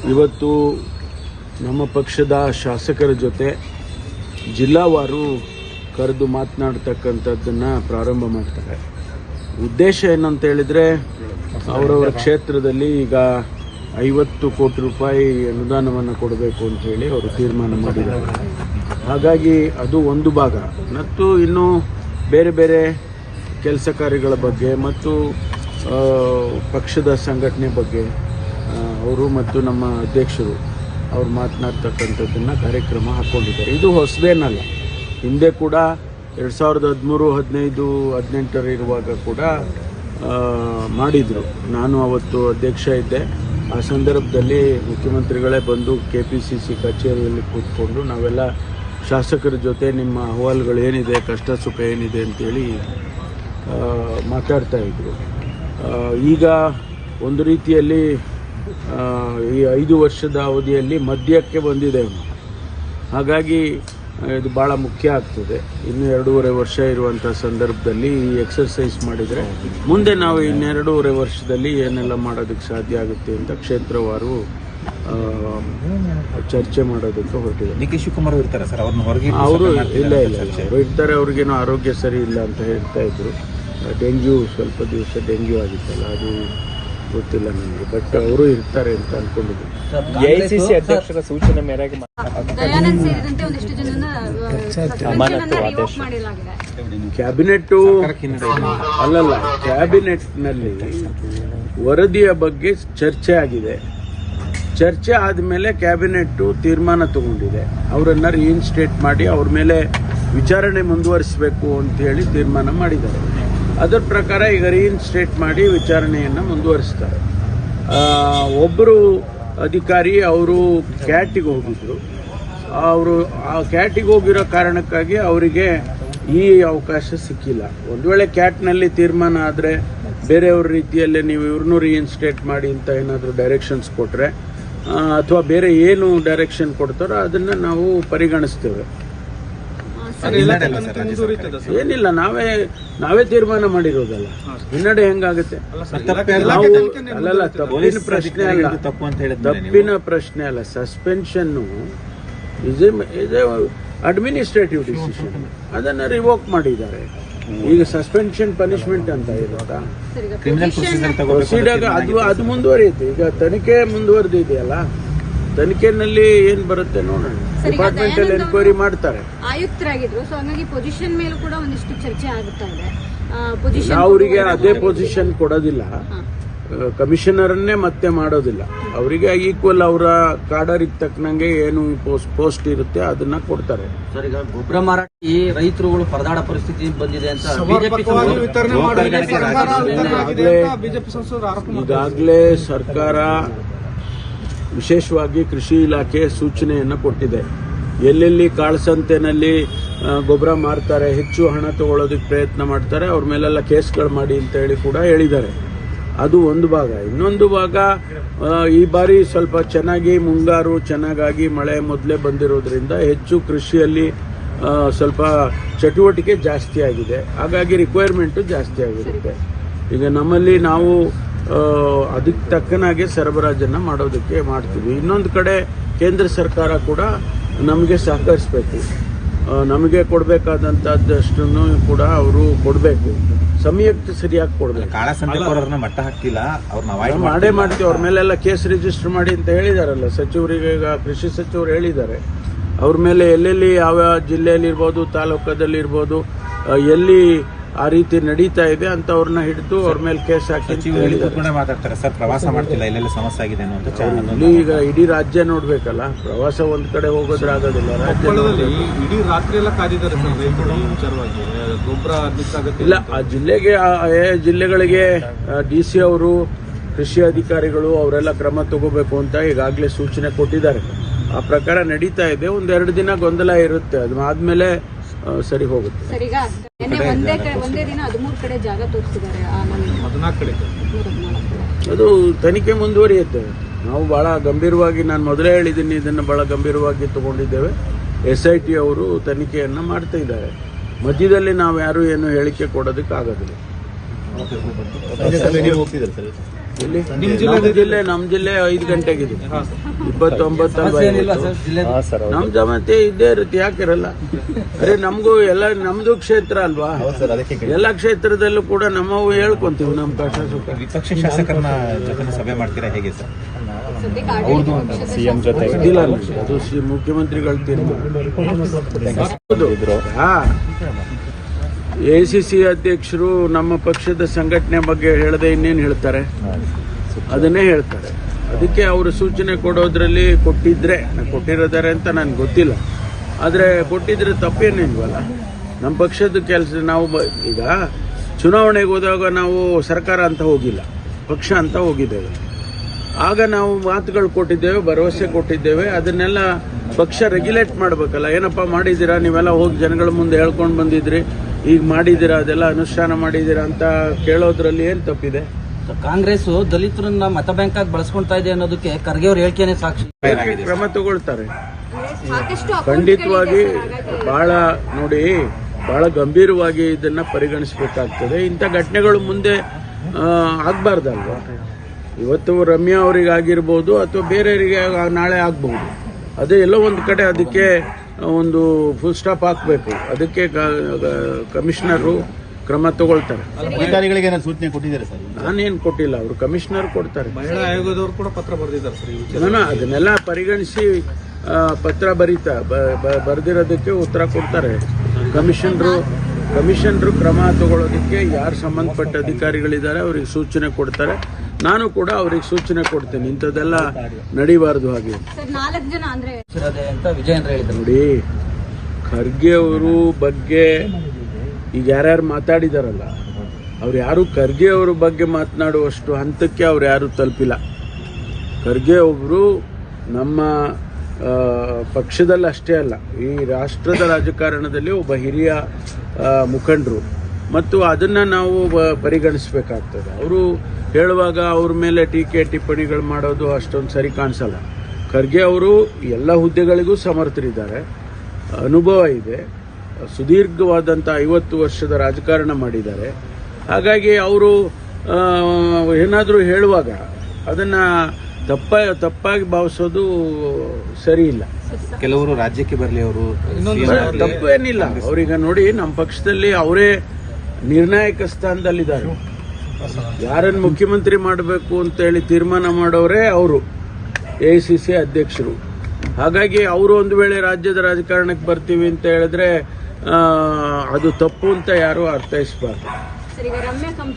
ಇವತ್ತು ನಮ್ಮ ಪಕ್ಷದ ಶಾಸಕರ ಜೊತೆ ಜಿಲ್ಲಾವಾರು ಕರೆದು ಮಾತನಾಡ್ತಕ್ಕಂಥದ್ದನ್ನು ಪ್ರಾರಂಭ ಮಾಡ್ತಾರೆ. ಉದ್ದೇಶ ಏನಂತ ಹೇಳಿದರೆ, ಅವರವರ ಕ್ಷೇತ್ರದಲ್ಲಿ ಈಗ 50 ಕೋಟಿ ರೂಪಾಯಿ ಅನುದಾನವನ್ನು ಕೊಡಬೇಕು ಅಂತ ಹೇಳಿ ಅವರು ತೀರ್ಮಾನ ಮಾಡಿದ್ದಾರೆ. ಹಾಗಾಗಿ ಅದು ಒಂದು ಭಾಗ. ಮತ್ತು ಇನ್ನು ಬೇರೆ ಬೇರೆ ಕೆಲಸ ಕಾರ್ಯಗಳ ಬಗ್ಗೆ ಮತ್ತು ಪಕ್ಷದ ಸಂಘಟನೆ ಬಗ್ಗೆ ಅವರು ಮತ್ತು ನಮ್ಮ ಅಧ್ಯಕ್ಷರು ಅವರು ಮಾತನಾಡ್ತಕ್ಕಂಥದ್ದನ್ನು ಕಾರ್ಯಕ್ರಮ ಹಾಕ್ಕೊಂಡಿದ್ದಾರೆ. ಇದು ಹೊಸದೇನಲ್ಲ. ಹಿಂದೆ ಕೂಡ 2013, 15, 18 ಇರುವಾಗ ಕೂಡ ಮಾಡಿದರು. ನಾನು ಅವತ್ತು ಅಧ್ಯಕ್ಷ ಇದ್ದೆ. ಆ ಸಂದರ್ಭದಲ್ಲಿ ಮುಖ್ಯಮಂತ್ರಿಗಳೇ ಬಂದು KPCC ಕಚೇರಿಯಲ್ಲಿ ಕೂತ್ಕೊಂಡು ನಾವೆಲ್ಲ ಶಾಸಕರ ಜೊತೆ ನಿಮ್ಮ ಅಹವಾಲುಗಳು ಏನಿದೆ, ಕಷ್ಟ ಸುಖ ಏನಿದೆ ಅಂತೇಳಿ ಮಾತಾಡ್ತಾಯಿದ್ರು. ಈಗ ಒಂದು ರೀತಿಯಲ್ಲಿ ಈ 5 ವರ್ಷದ ಅವಧಿಯಲ್ಲಿ ಮಧ್ಯಕ್ಕೆ ಬಂದಿದೆ. ಹಾಗಾಗಿ ಇದು ಭಾಳ ಮುಖ್ಯ ಆಗ್ತದೆ. ಇನ್ನು 2.5 ವರ್ಷ ಇರುವಂಥ ಸಂದರ್ಭದಲ್ಲಿ ಈ ಎಕ್ಸರ್ಸೈಸ್ ಮಾಡಿದರೆ ಮುಂದೆ ನಾವು ಇನ್ನು 2.5 ವರ್ಷದಲ್ಲಿ ಏನೆಲ್ಲ ಮಾಡೋದಕ್ಕೆ ಸಾಧ್ಯ ಆಗುತ್ತೆ ಅಂತ ಕ್ಷೇತ್ರವಾರು ಚರ್ಚೆ ಮಾಡೋದಕ್ಕೆ ಹೊರಟಿದೆ. ಡಿ ಕೆ ಶಿವಕುಮಾರ್ ಇರ್ತಾರೆ ಸರ್, ಅವ್ರನ್ನ ಹೊರಗೆ ಅವರು ಇಲ್ಲ ಅವರು ಇರ್ತಾರೆ. ಅವ್ರಿಗೇನೋ ಆರೋಗ್ಯ ಸರಿ ಇಲ್ಲ ಅಂತ ಹೇಳ್ತಾ ಇದ್ರು. ಡೆಂಗ್ಯೂ ಸ್ವಲ್ಪ ದಿವಸ ಡೆಂಗ್ಯೂ ಆಗಿತ್ತಲ್ಲ, ಅದು ಗೊತ್ತಿಲ್ಲ ನನಗೆ. ಬಟ್ ಅವರು ಇರ್ತಾರೆ ಅಂತ ಅನ್ಕೊಂಡಿದ್ರು. AICC ಅಧ್ಯಕ್ಷರ ಸೂಚನೆ ಮೇರೆಗೆ ಕ್ಯಾಬಿನೆಟ್ ಅಲ್ಲಲ್ಲ, ಕ್ಯಾಬಿನೆಟ್ನಲ್ಲಿ ವರದಿಯ ಬಗ್ಗೆ ಚರ್ಚೆ ಆಗಿದೆ. ಚರ್ಚೆ ಆದಮೇಲೆ ಕ್ಯಾಬಿನೆಟ್ ತೀರ್ಮಾನ ತಗೊಂಡಿದೆ. ಅವರನ್ನು ರೀಇನ್ಸ್ಟೇಟ್ ಮಾಡಿ ಅವ್ರ ಮೇಲೆ ವಿಚಾರಣೆ ಮುಂದುವರಿಸಬೇಕು ಅಂತೇಳಿ ತೀರ್ಮಾನ ಮಾಡಿದ್ದಾರೆ. ಅದರ ಪ್ರಕಾರ ಈಗ ರೀಇನ್ಸ್ಟೇಟ್ ಮಾಡಿ ವಿಚಾರಣೆಯನ್ನು ಮುಂದುವರಿಸ್ತಾರೆ. ಒಬ್ಬರು ಅಧಿಕಾರಿ ಅವರು ಕ್ಯಾಟಿಗೆ ಹೋಗಿದ್ರು. ಅವರು ಆ ಕ್ಯಾಟಿಗೆ ಹೋಗಿರೋ ಕಾರಣಕ್ಕಾಗಿ ಅವರಿಗೆ ಈ ಅವಕಾಶ ಸಿಕ್ಕಿಲ್ಲ. ಒಂದು ವೇಳೆ ಕ್ಯಾಟ್ನಲ್ಲಿ ತೀರ್ಮಾನ ಆದರೆ ಬೇರೆಯವ್ರ ರೀತಿಯಲ್ಲೇ ನೀವು ಇವ್ರನ್ನೂ ರೀಇನ್ಸ್ಟೇಟ್ ಮಾಡಿ ಅಂತ ಏನಾದರೂ ಡೈರೆಕ್ಷನ್ಸ್ ಕೊಟ್ಟರೆ ಅಥವಾ ಬೇರೆ ಏನು ಡೈರೆಕ್ಷನ್ ಕೊಡ್ತಾರೋ ಅದನ್ನು ನಾವು ಪರಿಗಣಿಸ್ತೇವೆ. ಏನಿಲ್ಲ, ನಾವೇ ತೀರ್ಮಾನ ಮಾಡಿರೋದಲ್ಲ. ಹಿನ್ನಡೆ ಹೆಂಗಾಗುತ್ತೆ? ಅಲ್ಲಲ್ಲ, ತಪ್ಪಿನ ಪ್ರಶ್ನೆ ಅಲ್ಲ, ತಪ್ಪಿನ ಪ್ರಶ್ನೆ ಅಲ್ಲ. Suspension is A administrative decision. ಅದನ್ನು ರಿವೋಕ್ ಮಾಡಿದ್ದಾರೆ. ಈಗ ಸಸ್ಪೆನ್ಷನ್ ಪನಿಷ್ಮೆಂಟ್ ಅಂತ ಇರುತ್ತಾ? ಪ್ರೊಸೀಡರ್ ಅದು ಮುಂದುವರಿಯುತ್ತೆ. ಈಗ ತನಿಖೆ ಮುಂದುವರೆದಿದೆಯಲ್ಲ, ತನಿಖೆನಲ್ಲಿ ಏನ್ ಬರುತ್ತೆ ನೋಡೋಣ. ಡಿಪಾರ್ಟ್ಮೆಂಟಲ್ ಎನ್ಕ್ವೈರಿ ಮಾಡ್ತಾರೆ. ಆಯುಕ್ತರಾಗಿದ್ರು, ಸೊ ಹಾಗಾಗಿ ಪೊಸಿಷನ್ ಮೇಲೂ ಕೂಡ ಒಂದಿಷ್ಟು ಚರ್ಚೆ ಆಗುತ್ತಾ ಇದೆ. ಅವರಿಗೆ ಅದೇ ಪೊಸಿಷನ್ ಕೊಡೋದಿಲ್ಲ, ಕಮಿಷನರನ್ನೇ ಮತ್ತೆ ಮಾಡೋದಿಲ್ಲ. ಅವರಿಗೆ ಈಕ್ವಲ್ ಅವರ ಕಾಡರಿಗೆ ತಕ್ಕನಂಗೆ ಏನು ಪೋಸ್ಟ್ ಇರುತ್ತೆ ಅದನ್ನ ಕೊಡ್ತಾರೆ. ಸರ್, ಈಗ ಗೊಬ್ಬರ ಮಾರಾಟ ಈ ರೈತರುಗಳು ಪರದಾಡ ಪರಿಸ್ಥಿತಿ ಬಂದಿದೆ ಅಂತ ಈಗಾಗಲೇ ಸರ್ಕಾರ ವಿಶೇಷವಾಗಿ ಕೃಷಿ ಇಲಾಖೆ ಸೂಚನೆಯನ್ನು ಕೊಟ್ಟಿದೆ. ಎಲ್ಲೆಲ್ಲಿ ಕಾಳಸಂತೆನಲ್ಲಿ ಗೊಬ್ಬರ ಮಾರ್ತಾರೆ, ಹೆಚ್ಚು ಹಣ ತಗೊಳ್ಳೋದಕ್ಕೆ ಪ್ರಯತ್ನ ಮಾಡ್ತಾರೆ, ಅವ್ರ ಮೇಲೆಲ್ಲ ಕೇಸ್ಗಳು ಮಾಡಿ ಅಂತ ಹೇಳಿ ಕೂಡ ಹೇಳಿದ್ದಾರೆ. ಅದು ಒಂದು ಭಾಗ. ಇನ್ನೊಂದು ಭಾಗ, ಈ ಬಾರಿ ಸ್ವಲ್ಪ ಚೆನ್ನಾಗಿ ಮುಂಗಾರು ಚೆನ್ನಾಗಾಗಿ ಮಳೆ ಮೊದಲೇ ಬಂದಿರೋದ್ರಿಂದ ಹೆಚ್ಚು ಕೃಷಿಯಲ್ಲಿ ಸ್ವಲ್ಪ ಚಟುವಟಿಕೆ ಜಾಸ್ತಿ ಆಗಿದೆ. ಹಾಗಾಗಿ ರಿಕ್ವೈರ್ಮೆಂಟು ಜಾಸ್ತಿ ಆಗಿರುತ್ತೆ. ಈಗ ನಮ್ಮಲ್ಲಿ ನಾವು ಅದಕ್ಕೆ ತಕ್ಕನಾಗೆ ಸರಬರಾಜನ್ನು ಮಾಡೋದಕ್ಕೆ ಮಾಡ್ತೀವಿ. ಇನ್ನೊಂದು ಕಡೆ ಕೇಂದ್ರ ಸರ್ಕಾರ ಕೂಡ ನಮಗೆ ಸಹಕರಿಸಬೇಕು. ನಮಗೆ ಕೊಡಬೇಕಾದಂಥದ್ದಷ್ಟನ್ನು ಕೂಡ ಅವರು ಕೊಡಬೇಕು. ಸಮಯಕ್ಕೆ ಸರಿಯಾಗಿ ಕೊಡಬೇಕು. ಮಟ್ಟ ಹಾಕಿಲ್ಲ, ಮಾಡೇ ಮಾಡ್ತೀವಿ. ಅವ್ರ ಮೇಲೆಲ್ಲ ಕೇಸ್ ರಿಜಿಸ್ಟರ್ ಮಾಡಿ ಅಂತ ಹೇಳಿದಾರಲ್ಲ ಸಚಿವರಿಗೆ. ಈಗ ಕೃಷಿ ಸಚಿವರು ಹೇಳಿದ್ದಾರೆ ಅವ್ರ ಮೇಲೆ ಎಲ್ಲೆಲ್ಲಿ ಯಾವ ಜಿಲ್ಲೆಯಲ್ಲಿ ಇರ್ಬೋದು, ತಾಲೂಕದಲ್ಲಿ ಇರ್ಬೋದು, ಎಲ್ಲಿ ಆ ರೀತಿ ನಡೀತಾ ಇದೆ ಅಂತ ಅವ್ರನ್ನ ಹಿಡಿದು ಅವ್ರ ಮೇಲೆ ಕೇಸ್ ಹಾಕಿ ಮಾತಾಡ್ತಾರೆ. ಸರ್, ಪ್ರವಾಸ ಮಾಡ್ತಿಲ್ಲ, ಎಲ್ಲೆಲ್ಲ ಸಮಸ್ಯೆ ಆಗಿದೆ ಅಂತ. ಈಗ ಇಡೀ ರಾಜ್ಯ ನೋಡ್ಬೇಕಲ್ಲ, ಪ್ರವಾಸ ಒಂದ್ ಕಡೆ ಹೋಗೋದ್ರೆ ಆಗೋದಿಲ್ಲ. ರಾಜ್ಯದಲ್ಲಿ ಇಡೀ ರಾತ್ರಿ ಎಲ್ಲ ಕಾದಿದ್ದಾರೆ ಗೊಬ್ಬರ ಇಲ್ಲ. ಆ ಜಿಲ್ಲೆಗಳಿಗೆ DC ಅವರು, ಕೃಷಿ ಅಧಿಕಾರಿಗಳು ಅವರೆಲ್ಲ ಕ್ರಮ ತಗೋಬೇಕು ಅಂತ ಈಗಾಗಲೇ ಸೂಚನೆ ಕೊಟ್ಟಿದ್ದಾರೆ. ಆ ಪ್ರಕಾರ ನಡೀತಾ ಇದೆ. 1-2 ದಿನ ಗೊಂದಲ ಇರುತ್ತೆ, ಅದು ಆದ್ಮೇಲೆ ಸರಿ ಹೋಗುತ್ತೆ. ಒಂದೇ ದಿನ 13 ಕಡೆ ಜಾಗ ತೋರಿಸಿದ್ದಾರೆ. 14 ಕಡೆ ಅದು ತನಿಖೆ ಮುಂದುವರಿಯುತ್ತೆ. ನಾವು ಬಹಳ ಗಂಭೀರವಾಗಿ, ನಾನು ಮೊದಲೇ ಹೇಳಿದ್ದೀನಿ, ಇದನ್ನು ಬಹಳ ಗಂಭೀರವಾಗಿ ತಗೊಂಡಿದ್ದೇವೆ. SIT ಅವರು ತನಿಖೆಯನ್ನು ಮಾಡ್ತಾ ಇದ್ದಾರೆ. ಮಧ್ಯದಲ್ಲಿ ನಾವು ಯಾರು ಏನು ಹೇಳಿಕೆ ಕೊಡೋದಕ್ಕೆ ಆಗೋದಿಲ್ಲ. ಇಲ್ಲಿ ನಮ್ಮ ಜಿಲ್ಲೆ 5 ಗಂಟೆಗಿದೆ 29 ಸಮಸ್ಯೆ ಏನಿಲ್ವಾ ಸರ್ ಜಿಲ್ಲೆ ನಮ್ ಜಮಾತೆ ಇದ್ದೇ ಇರುತ್ತೆ, ಯಾಕಿರಲ್ಲ? ಅರೆ ನಮಗೂ ಎಲ್ಲ ನಮ್ದು ಕ್ಷೇತ್ರ ಅಲ್ವಾ, ಎಲ್ಲ ಕ್ಷೇತ್ರದಲ್ಲೂ ಕೂಡ ನಮ್ಮವು ಹೇಳ್ಕೊಂತೀವಿ ನಮ್ಮ ಕಷ್ಟ ಸುಖ. ವಿಪಕ್ಷ ಶಾಸಕರನ್ನ ಜೊತೆ ಸಭೆ ಮಾಡ್ತೀರಾ ಹೇಗೆ ಸರ್? ಸಿಎಂ ಜೊತೆ ಗೊತ್ತಿಲ್ಲ ನನಗೆ. ಅದು ಮುಖ್ಯಮಂತ್ರಿಗಳ ತೀರ್ಮಾನ. ACC ಅಧ್ಯಕ್ಷರು ನಮ್ಮ ಪಕ್ಷದ ಸಂಘಟನೆ ಬಗ್ಗೆ ಹೇಳದೆ ಇನ್ನೇನು ಹೇಳ್ತಾರೆ? ಅದನ್ನೇ ಹೇಳ್ತಾರೆ. ಅದಕ್ಕೆ ಅವರು ಸೂಚನೆ ಕೊಡೋದ್ರಲ್ಲಿ ಕೊಟ್ಟಿರೋದಾರೆ ಅಂತ ನನಗೆ ಗೊತ್ತಿಲ್ಲ. ಆದರೆ ಕೊಟ್ಟಿದ್ರೆ ತಪ್ಪೇನಿಲ್ವಲ್ಲ. ನಮ್ಮ ಪಕ್ಷದ ಕೆಲಸ ನಾವು ಈಗ ಚುನಾವಣೆಗೆ ಹೋದಾಗ ನಾವು ಸರ್ಕಾರ ಅಂತ ಹೋಗಿಲ್ಲ, ಪಕ್ಷ ಅಂತ ಹೋಗಿದ್ದೇವೆ. ಆಗ ನಾವು ಮಾತುಗಳು ಕೊಟ್ಟಿದ್ದೇವೆ, ಭರವಸೆ ಕೊಟ್ಟಿದ್ದೇವೆ. ಅದನ್ನೆಲ್ಲ ಪಕ್ಷ ರೆಗ್ಯುಲೇಟ್ ಮಾಡಬೇಕಲ್ಲ. ಏನಪ್ಪ ಮಾಡಿದ್ದೀರಾ ನೀವೆಲ್ಲ, ಹೋಗಿ ಜನಗಳ ಮುಂದೆ ಹೇಳ್ಕೊಂಡು ಬಂದಿದ್ರಿ, ಈಗ ಮಾಡಿದ್ದೀರಾ, ಅದೆಲ್ಲ ಅನುಷ್ಠಾನ ಮಾಡಿದ್ದೀರಾ ಅಂತ ಕೇಳೋದ್ರಲ್ಲಿ ಏನು ತಪ್ಪಿದೆ? ಕಾಂಗ್ರೆಸ್ ದಲಿತರನ್ನ ಮತ ಬ್ಯಾಂಕ್ ಆಗಿ ಬಳಸ್ಕೊಂತಾ ಇದೆ ಅನ್ನೋದಕ್ಕೆ ಖರ್ಗೆ ಅವ್ರ ಹೇಳಿಕೆನೇ ಸಾಕ್ಷಿ. ಕ್ರಮ ತಗೊಳ್ತಾರೆ ಸಾಕಷ್ಟು ಖಂಡಿತವಾಗಿ. ಬಹಳ ಗಂಭೀರವಾಗಿ ಇದನ್ನ ಪರಿಗಣಿಸಬೇಕಾಗ್ತದೆ. ಇಂಥ ಘಟನೆಗಳು ಮುಂದೆ ಆಗ್ಬಾರ್ದಲ್ವಾ? ಇವತ್ತು ರಮ್ಯಾ ಅವರಿಗಾಗಿರ್ಬೋದು ಅಥವಾ ಬೇರೆಯವರಿಗೆ ನಾಳೆ ಆಗ್ಬಹುದು. ಅದೇ ಎಲ್ಲೋ ಒಂದು ಕಡೆ ಅದಕ್ಕೆ ಒಂದು ಫುಲ್ ಸ್ಟಾಪ್ ಹಾಕಬೇಕು. ಅದಕ್ಕೆ ಕಮಿಷನರು ಕ್ರಮ ತಗೊಳ್ತಾರೆ. ಅಧಿಕಾರಿಗಳಿಗೆ ಸೂಚನೆ ಕೊಟ್ಟಿದ್ದಾರೆ ಸರ್? ನಾನೇನು ಕೊಟ್ಟಿಲ್ಲ, ಅವರು ಕಮಿಷನರ್ ಕೊಡ್ತಾರೆ. ಮಹಿಳಾ ಆಯೋಗದವರು ಕೂಡ ಪತ್ರ ಬರೆದಿದ್ದಾರೆ ಸರ್ ಈ ವಿಚಾರ. ಅದನ್ನೆಲ್ಲ ಪರಿಗಣಿಸಿ ಪತ್ರ ಬರೆದಿರೋದಕ್ಕೆ ಉತ್ತರ ಕೊಡ್ತಾರೆ. ಕಮಿಷನರು ಕ್ರಮ ತಗೊಳ್ಳೋದಕ್ಕೆ ಯಾರು ಸಂಬಂಧಪಟ್ಟ ಅಧಿಕಾರಿಗಳಿದ್ದಾರೆ ಅವ್ರಿಗೆ ಸೂಚನೆ ಕೊಡ್ತಾರೆ. ನಾನು ಕೂಡ ಅವ್ರಿಗೆ ಸೂಚನೆ ಕೊಡ್ತೇನೆ, ಇಂಥದ್ದೆಲ್ಲ ನಡಿಬಾರ್ದು. ಹಾಗೆ ಸರ್ 4 ಜನ ಅಂದ್ರೆ ಅಂತ ವಿಜಯೇಂದ್ರ ಹೇಳಿದ್ರು. ನೋಡಿ, ಖರ್ಗೆ ಅವರು ಬಗ್ಗೆ ಈಗ ಯಾರ್ಯಾರು ಮಾತಾಡಿದಾರಲ್ಲ, ಅವ್ರು ಯಾರು ಖರ್ಗೆ ಅವ್ರ ಬಗ್ಗೆ ಮಾತನಾಡುವಷ್ಟು ಹಂತಕ್ಕೆ ಅವ್ರು ಯಾರು ತಲುಪಿಲ್ಲ. ಖರ್ಗೆ ಒಬ್ಬರು ನಮ್ಮ ಪಕ್ಷದಲ್ಲಿ ಅಷ್ಟೇ ಅಲ್ಲ, ಈ ರಾಷ್ಟ್ರದ ರಾಜಕಾರಣದಲ್ಲಿ ಒಬ್ಬ ಹಿರಿಯ ಮುಖಂಡರು, ಮತ್ತು ಅದನ್ನು ನಾವು ಪರಿಗಣಿಸಬೇಕಾಗ್ತದೆ. ಅವರು ಹೇಳುವಾಗ ಅವ್ರ ಮೇಲೆ ಟೀಕೆ ಟಿಪ್ಪಣಿಗಳು ಮಾಡೋದು ಅಷ್ಟೊಂದು ಸರಿ ಕಾಣಿಸಲ್ಲ. ಖರ್ಗೆ ಅವರು ಎಲ್ಲ ಹುದ್ದೆಗಳಿಗೂ ಸಮರ್ಥರಿದ್ದಾರೆ, ಅನುಭವ ಇದೆ, ಸುದೀರ್ಘವಾದಂಥ 50 ವರ್ಷದ ರಾಜಕಾರಣ ಮಾಡಿದ್ದಾರೆ. ಹಾಗಾಗಿ ಅವರು ಏನಾದರೂ ಹೇಳುವಾಗ ಅದನ್ನು ತಪ್ಪಾಗಿ ಭಾವಿಸೋದು ಸರಿ ಇಲ್ಲ. ಕೆಲವರು ರಾಜ್ಯಕ್ಕೆ ಬರಲಿ, ಅವರು ತಪ್ಪು ಏನಿಲ್ಲ. ಅವ್ರೀಗ ನೋಡಿ, ನಮ್ಮ ಪಕ್ಷದಲ್ಲಿ ಅವರೇ ನಿರ್ಣಾಯಕ ಸ್ಥಾನದಲ್ಲಿದ್ದಾರೆ. ಯಾರನ್ನು ಮುಖ್ಯಮಂತ್ರಿ ಮಾಡಬೇಕು ಅಂತೇಳಿ ತೀರ್ಮಾನ ಮಾಡೋರೇ ಅವರು, ACC ಅಧ್ಯಕ್ಷರು. ಹಾಗಾಗಿ ಅವರು ಒಂದು ವೇಳೆ ರಾಜ್ಯದ ರಾಜಕಾರಣಕ್ಕೆ ಬರ್ತೀವಿ ಅಂತ ಹೇಳಿದ್ರೆ ಅದು ತಪ್ಪು ಅಂತ ಯಾರು ಅರ್ಥೈಸಬಾರ್ದು. ಸರ್ ಈಗ ರಮ್ಯಾ